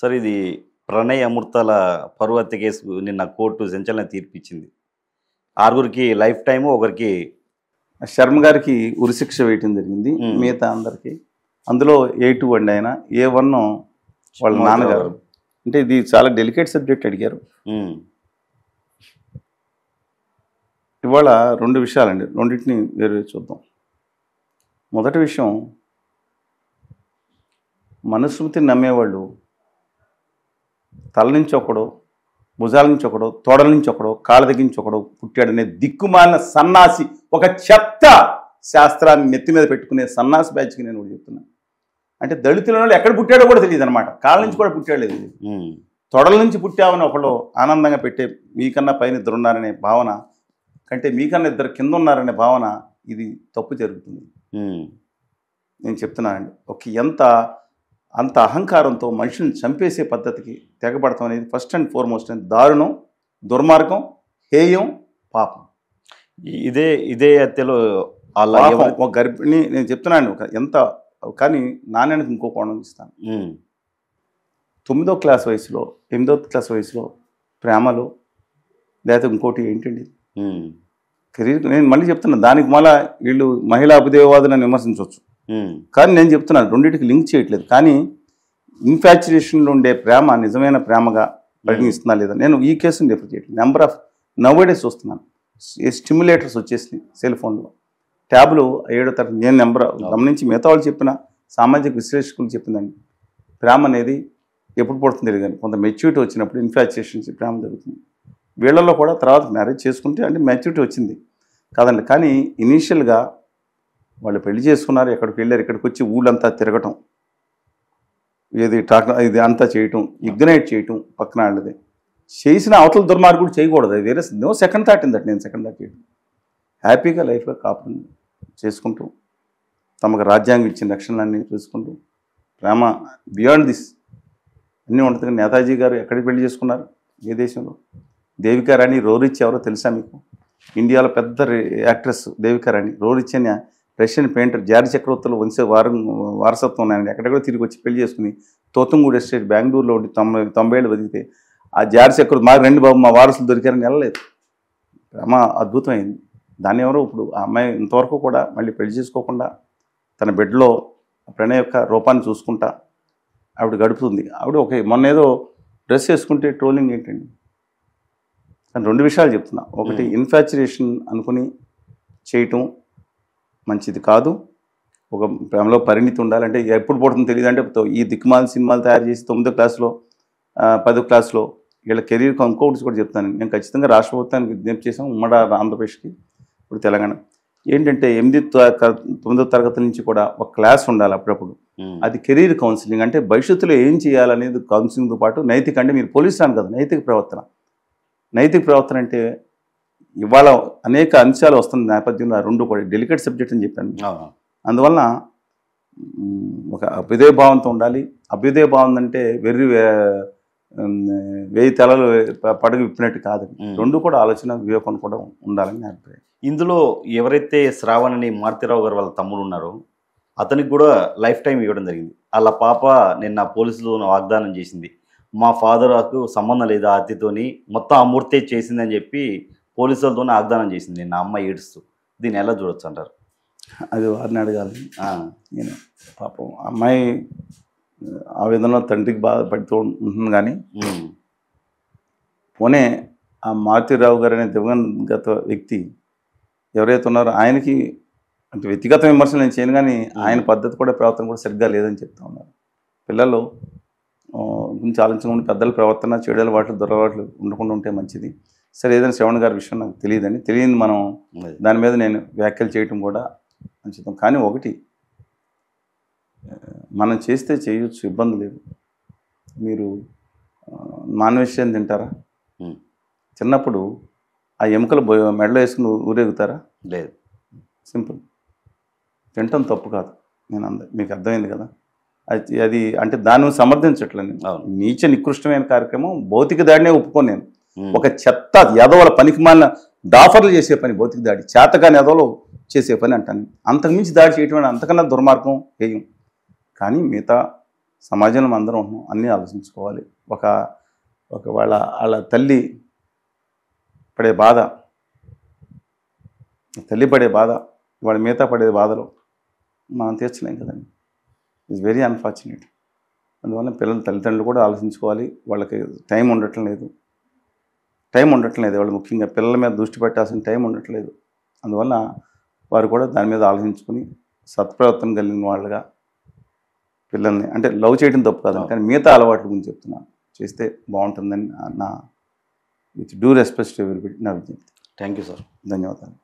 Sir ఇది ప్రణయ్ అమృతాల పరువు హత్య కేసు నిన్న కోర్టు సంచలన తీర్పిచ్చింది. 6గురికి లైఫ్ టైము, ఒకరికి శర్మ గారికి ఉరిశిక్ష వేయటం జరిగింది. మిగతా అందరికి అందులో A2 అండి. ఆయన A1 వాళ్ళ నాన్నగారు. అంటే ఇది చాలా డెలికేట్ సబ్జెక్ట్ అడిగారు. ఇవాళ 2 విషయాలండి, రెండింటిని వేరు చూద్దాం. మొదటి విషయం, మనుస్మృతిని నమ్మేవాళ్ళు తల నుంచి ఒకడో, భుజాల నుంచి ఒకడో, తోడల నుంచి ఒకడో, కాళ్ళ దగ్గర నుంచి ఒకడో పుట్టాడనే దిక్కుమాలిన సన్నాసి, ఒక చెత్త శాస్త్రాన్ని నెత్తి మీద పెట్టుకునే సన్నాసి బ్యాచ్కి నేను కూడా చెప్తున్నాను. అంటే దళితులలో ఎక్కడ పుట్టాడో కూడా తెలియదు అనమాట. కాళ్ళ నుంచి కూడా పుట్టాడు లేదు, తొడల నుంచి పుట్టామని ఒకళ్ళు ఆనందంగా పెట్టే మీకన్నా పైన ఇద్దరు ఉన్నారనే భావన కంటే మీకన్నా ఇద్దరు కింద ఉన్నారనే భావన, ఇది తప్పు జరుగుతుంది. నేను చెప్తున్నానండి. అంత అహంకారంతో మనుషుల్ని చంపేసే పద్ధతికి తెగబడతాం అనేది ఫస్ట్ అండ్ ఫార్మోస్ట్ దారుణం, దుర్మార్గం, హేయం, పాపం. ఇదే హత్యలో ఒక గర్భిణి నేను చెప్తున్నాను ఎంత. కానీ నాణ్యానికి ఇంకో కోణం ఇస్తాను. 9వ క్లాస్ వయసులో, 8వ క్లాస్ వయసులో ప్రేమలో, లేకపోతే ఇంకోటి ఏంటండి కెరీర్. నేను మళ్ళీ చెప్తున్నాను, దానికి మళ్ళీ వీళ్ళు మహిళా అభ్యుదయవాదులను విమర్శించవచ్చు. కానీ నేను చెప్తున్నాను, రెండింటికి లింక్ చేయట్లేదు. కానీ ఇన్ఫాచ్యుయేషన్లో ఉండే ప్రేమ నిజమైన ప్రేమగా పరిగణిస్తున్నా లేదా, నేను ఈ కేసుని రిఫర్ చేయట్లేదు. నెంబర్ ఆఫ్ నవ్వేడేస్ చూస్తున్నాను. స్టిమ్యులేటర్స్ వచ్చేసినాయి సెల్ ఫోన్లో, ట్యాబ్లు 7వ తరగతి. నేను నెంబర్ గమనించి మిగతా వాళ్ళు చెప్పిన సామాజిక విశ్లేషకులు చెప్పిందండి, ప్రేమ అనేది ఎప్పుడు పడుతుంది తెలియదు, కానీ కొంత మెచ్యూరిటీ వచ్చినప్పుడు ఇన్ఫాచ్యుయేషన్ ప్రేమ జరుగుతుంది. వీళ్ళల్లో కూడా తర్వాత మ్యారేజ్ చేసుకుంటే అంటే మెచ్యూరిటీ వచ్చింది కాదండి. కానీ ఇనీషియల్గా వాళ్ళు పెళ్లి చేసుకున్నారు, ఎక్కడికి వెళ్ళారు, ఇక్కడికి వచ్చి ఊళ్ళంతా తిరగటం, ఇది అంతా చేయటం, ఇగ్నైట్ చేయటం పక్కన వాళ్ళది చేసిన అవతల దుర్మార్గుడు చేయకూడదు. అది వేరే no second thought in that. నేను సెకండ్ థాట్ చేయటం, హ్యాపీగా లైఫ్లో కాపురం చేసుకుంటూ తమకు రాజ్యాంగం ఇచ్చిన రక్షణలన్నీ చూసుకుంటూ ప్రేమ బియాండ్ దిస్ అన్నీ ఉంటుంది. కానీ నేతాజీ గారు ఎక్కడికి పెళ్లి చేసుకున్నారు, ఏ దేశంలో? దేవికా రాణి రోరిచ్ ఎవరో తెలుసా మీకు? ఇండియాలో పెద్ద యాక్ట్రెస్ దేవికా రాణి. రోరిచ్ అని రష్యన్ పెయింటర్, జార్జ్ చక్రవర్తులు వారసత్వం ఉన్నాయండి. ఎక్కడెక్కడో తిరిగి వచ్చి పెళ్లి చేసుకుని తోతంగూడు ఎస్టేట్ బెంగళూరులో ఉండి 90 ఏళ్ళు బతికితే ఆ జార్జ్ చక్రవర్తి మాకు 2 బాబు మా వారసులు దొరికారని వెళ్ళలేదు. ప్రేమ అద్భుతమైంది. దాన్ని ఎవరో ఇప్పుడు ఆ అమ్మాయి ఇంతవరకు కూడా మళ్ళీ పెళ్లి చేసుకోకుండా తన బెడ్లో ప్రణయ్ యొక్క రూపాన్ని చూసుకుంటా ఆవిడ గడుపుతుంది. ఆవిడ మొన్న ఏదో డ్రెస్ వేసుకుంటే ట్రోలింగ్ ఏంటండి. కానీ 2 విషయాలు చెప్తున్నా. ఒకటి, ఇన్ఫాచ్యుయేషన్ అనుకుని చేయటం మంచిది కాదు. ఒక ప్రేమలో పరిణితి ఉండాలంటే ఎప్పుడు పడుతుందో తెలియదు. అంటే ఈ దిక్కుమాల సినిమాలు తయారు చేసి 9వ క్లాస్లో 10వ క్లాస్లో వీళ్ళ కెరీర్ ఇంకోటి కూడా చెప్తాను. నేను ఖచ్చితంగా రాష్ట్ర ప్రభుత్వానికి విజ్ఞప్తి చేసాం, ఉమ్మడి ఆంధ్రప్రదేశ్కి, ఇప్పుడు తెలంగాణ. ఏంటంటే 8వ తరగతి నుంచి కూడా ఒక క్లాస్ ఉండాలి అప్పుడప్పుడు. అది కెరీర్ కౌన్సిలింగ్. అంటే భవిష్యత్తులో ఏం చేయాలనేది కౌన్సిలింగ్తో పాటు నైతిక, అంటే మీరు పోలీసు అని కదా, నైతిక ప్రవర్తన. నైతిక ప్రవర్తన అంటే ఇవాళ అనేక అంశాలు వస్తున్న నేపథ్యంలో 2 కూడా డెలికేట్ సబ్జెక్ట్ అని చెప్పాను. అందువలన ఒక అభ్యుదయ భావంతో ఉండాలి. అభ్యుదయ భావం అంటే వేయి తలలు పడగ విప్పినట్టు కాదు. 2 కూడా ఆలోచన వివేకం కూడా ఉండాలని నా అభిప్రాయం. ఇందులో ఎవరైతే శ్రావణ్ అని మారుతిరావు గారు వాళ్ళ తమ్ముడు ఉన్నారో అతనికి కూడా లైఫ్ టైం ఇవ్వడం జరిగింది. వాళ్ళ పాప నిన్న పోలీసులు వాగ్దానం చేసింది, మా ఫాదర్కు సంబంధం లేదు ఆ హత్యతోని, మొత్తం అమూర్తే చేసిందని చెప్పి పోలీసులతో వాగ్దానం చేసింది నిన్న అమ్మాయి ఏడుస్తూ. దీన్ని ఎలా చూడొచ్చు అంటారు? అది వారిని అడగాలి. నేను పాపం అమ్మాయి ఆ విధంగా తండ్రికి బాధపడుతూ ఉంటుంది. కానీ పోనే ఆ మారుతిరావు గారు అనే దివంగత వ్యక్తి ఎవరైతే ఉన్నారో ఆయనకి అంటే వ్యక్తిగత విమర్శలు నేను చేయను, కానీ ఆయన పద్ధతి కూడా ప్రవర్తన కూడా సరిగ్గా లేదని చెప్తా ఉన్నారు. పిల్లలు గురించి ఆలోచించకుండా పెద్దల ప్రవర్తన, చెడు అలవాట్లు, దురలవాట్లు ఉండకుండా ఉంటే మంచిది. సరే, ఏదైనా శ్రవణ్ గారి విషయం నాకు తెలియదు మనం దాని మీద నేను వ్యాఖ్యలు చేయటం కూడా మంచిది. కానీ ఒకటి, మనం చేస్తే చేయొచ్చు, ఇబ్బంది లేదు. మీరు నాన్ వెజిటేరియన్ తింటారా? చిన్నప్పుడు ఆ ఎముకలు మెడలో వేసుకుని ఊరేగుతారా? లేదు. సింపుల్. తింటాం తప్పు కాదు, మీకు అర్థమైంది కదా. అది అంటే దాన్ని సమర్థించట్లేదు. నీచ నికృష్టమైన కార్యక్రమం, భౌతిక దాడినే ఒప్పుకోను నేను. ఒక చెత్త ఎదవల పనికి మాలిన డాఫర్లు చేసే పని భౌతిక దాడి, చేతగాని ఎదవలు చేసే పని అంటాను. అంతకుమించి దాడి చేయటం అంతకన్నా దుర్మార్గం వేయం. కానీ మిగతా సమాజంలో మనం అందరం ఉంటున్నాం, అన్నీ ఆలోచించుకోవాలి. ఒక వాళ్ళ తల్లి పడే బాధ, తల్లి పడే బాధ, వాళ్ళ మిగతా పడే బాధలు మనం తీర్చలేం కదండి. It's very unfortunate. అందువల్ల పిల్లల తల్లిదండ్రులు కూడా ఆలోచించుకోవాలి. వాళ్ళకి టైం ఉండటం లేదు, వాళ్ళు ముఖ్యంగా పిల్లల మీద దృష్టి పెట్టాల్సిన టైం ఉండట్లేదు. అందువల్ల వారు కూడా దాని మీద ఆలోచించుకొని సత్ప్రవర్తన కలిగిన వాళ్ళుగా పిల్లల్ని, అంటే లవ్ చేయడం తప్పు కాదు కానీ మిగతా అలవాట్ల గురించి చెప్తున్నాను, చేస్తే బాగుంటుందని నా with due respect to everybody నా విజ్ఞప్తి. Thank you sir. ధన్యవాదాలు.